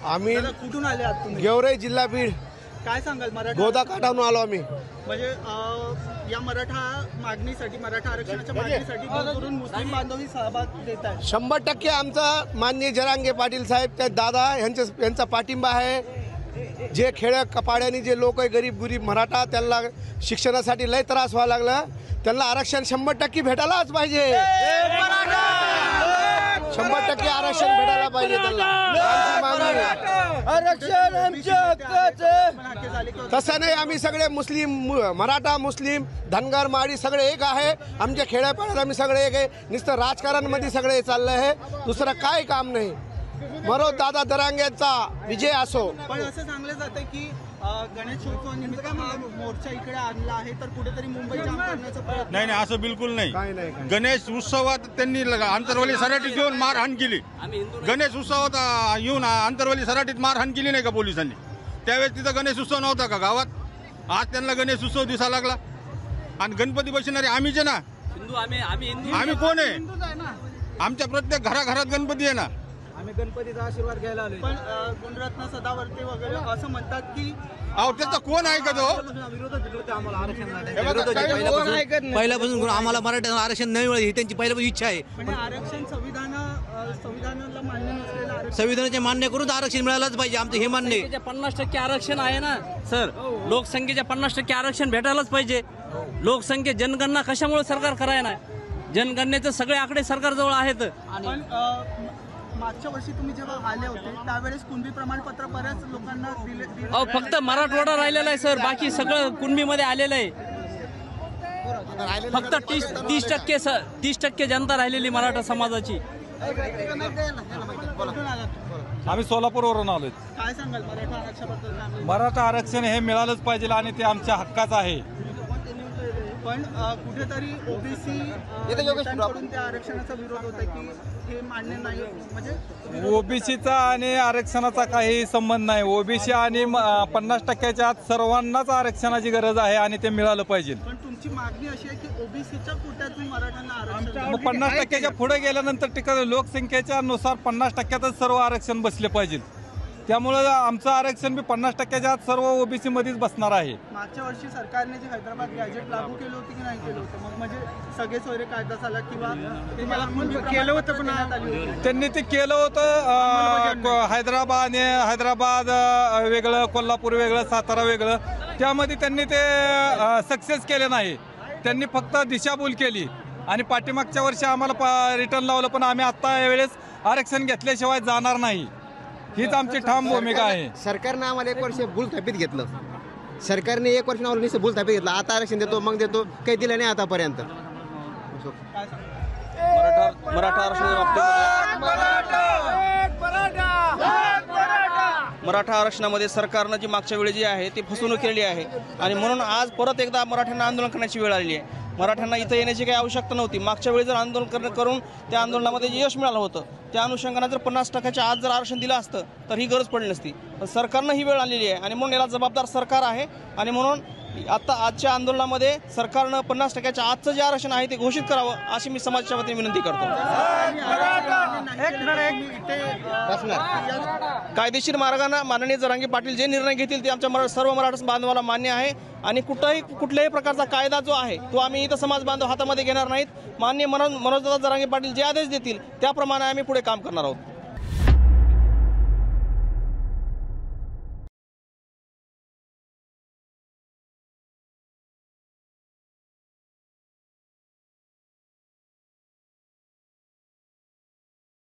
आम्ही कुठून आले आहात तुम्ही? गेवराई जिल्हा बीड काय सांगाल मराठा गोदा काठावरून आलो आम्ही। म्हणजे या मराठा मागणीसाठी, मराठा आरक्षणाच्या मागणीसाठी दूरदूरून मुस्लिम बांधवही सहभाग देत आहेत। 100% आमचा माननीय जरांगे पाटील साहेब त्या दादा यांचा पाठिंबा आहे। जे खेड्या कपाड्यानी जे लोक आहे गरीब मराठा त्यांना शिक्षणासाठी लय त्रास व्हायला लागला, त्यांना आरक्षण 100% भेटायलाच पाहिजे। 100% आरक्षण भेटायला पाहिजे त्यांना। आरक्षण आमच्या हक्काचं। तसं नाही, आम्ही सगळे मुस्लिम, मराठा मुस्लिम धनगर माडी सगळे एक आहे। आमच्या खेड्यापाड्यात आम्ही सगळे एक आहे। नुसतं राजकारणामध्ये सगळे चाललं आहे, दुसरं काय काम नाही। मरो दादा दरांगेचा विजय असो। पण असं सांगलं जातं की गणेशोत्सवानिमित्त मोर्चा इकडे आणला आहे, तर कुठेतरी मुंबई जाम करण्याचा प्रयत्न। नाही नाही, असं बिलकुल नाही। नाही। गणेश उत्सवात त्यांनी आंतरवाली सराटीत येऊन मारहाण केली। गणेश उत्सवात येऊन आंतरवाली सराटीत मारहाण केली नाही का पोलिसांनी? त्यावेळेस तिथं गणेश उत्सव नव्हता का गावात? आज त्यांना गणेश उत्सव दिसायला लागला। आणि गणपती बसणारे आम्हीच ना, आम्ही कोण आहे? आमच्या प्रत्येक घराघरात गणपती आहे ना। आम्ही गणपतीचा आशीर्वाद घ्यायला आलोय। पण गुणरत्न सदावर्ते वगैरे असं म्हणतात की अहो त्याचा कोण ऐकत हो? पहिल्यापासून आम्हाला मराठ्यांना आरक्षण नाही मिळालं ही त्यांची पहिल्यापासून इच्छा आहे। म्हणजे आरक्षण संविधानाला मान्य नसलेलं आरक्षण, संविधानाचे मान्य करून आरक्षण मिळालंच पाहिजे, आमचं हे मान्य आहे। 50% आरक्षण आहे ना सर, लोकसंख्येच्या 50% आरक्षण भेटायलाच पाहिजे। लोकसंख्या जनगणना कशामुळे सरकार कराय ना? जनगणनेचे सगळे आकडे सरकारजवळ आहेत। पण मागच्या वर्षी तुम्ही जेव्हा आले होते त्यावेळेस कुणबी प्रमाणपत्र बऱ्याच लोकांना दिले। फक्त मराठवाडा राहिलेला आहे सर, बाकी सगळं कुणबीमध्ये आलेलं आहे। फक्त 30% जनता राहिलेली मराठा समाजाची। आम्ही सोलापूरवरून आलोय। काय सांगाल मराठा आरक्षणाबद्दल? मराठा आरक्षण हे मिळालंच पाहिजे आणि ते आमच्या हक्काचं आहे। पण कुठेतरी ओबीसी नेत्यांकडून त्या आरक्षणाचा विरोध होता की हे मान्य नाही। म्हणजे ओबीसीचा आणि आरक्षणाचा काही संबंध नाही। ओबीसी आणि 50%च्या आत सर्वांनाच आरक्षणाची गरज आहे आणि ते मिळालं पाहिजे। पण तुमची मागणी अशी आहे की ओबीसीच्या कोट्यातून मराठ्यांना आरक्षण, मग 50%च्या पुढे गेल्यानंतर लोकसंख्येच्या नुसार 50%तच सर्व आरक्षण बसले पाहिजे। त्यामुळे आमचं आरक्षण बी 50%च्या आत सर्व ओबीसी मध्येच बसणार आहे। मागच्या वर्षी सरकारने जे हैदराबाद गॅजेट लागू केलं होतं की नाही केलं होतं? मग म्हणजे सगळे सोयरे कायदा झाला किंवा केलं होतं पण त्यांनी ते केलं होतं। हैदराबाद वेगळं, कोल्हापूर वेगळं, सातारा वेगळं, त्यामध्ये त्यांनी ते सक्सेस केले नाही। त्यांनी फक्त दिशाभूल केली आणि पाठीमागच्या वर्षी आम्हाला रिटर्न लावलं, पण आम्ही आता यावेळेस आरक्षण घेतल्याशिवाय जाणार नाही, हीच आमची ठाम भूमिका आहे। सरकारनं आम्हाला 1 वर्ष भूलथापित घेतलं। सरकारने 1 वर्ष आम्हाला भूलथापित घेतलं। आता आरक्षण देतो मग देतो, काही दिलं नाही आतापर्यंत। मराठा आरक्षणामध्ये सरकारनं जी मागच्या वेळी जी आहे ती फसवणूक केलेली आहे आणि म्हणून आज परत एकदा मराठ्यांना आंदोलन करण्याची वेळ आलेली आहे। मराठ्यांना इथं येण्याची काही आवश्यकता नव्हती। मागच्या वेळी जर आंदोलन करून त्या आंदोलनामध्ये यश मिळालं होतं, त्या अनुषंगाने जर 50%च्या आत जर आरक्षण दिलं असतं तर ही गरज पडली नसती। पण सरकारनं ही वेळ आणलेली आहे आणि म्हणून याला जबाबदार सरकार आहे आणि म्हणून आजच्या आंदोलनामध्ये सरकारनं 50%च्या आजचं जे आरक्षण आहे ते घोषित करावं अशी मी समाजाच्या वतीने विनंती करतो। कायदेशीर मार्गाने माननीय जरांगे पाटील जे निर्णय घेतील ते आमच्या सर्व मराठा बांधवाला मान्य आहे आणि कुठल्याही प्रकारचा कायदा जो आहे तो आम्ही इथं समाज बांधव हातामध्ये घेणार नाहीत। माननीय मनोजदादा जरांगे पाटील जे आदेश देतील त्याप्रमाणे आम्ही पुढे काम करणार आहोत।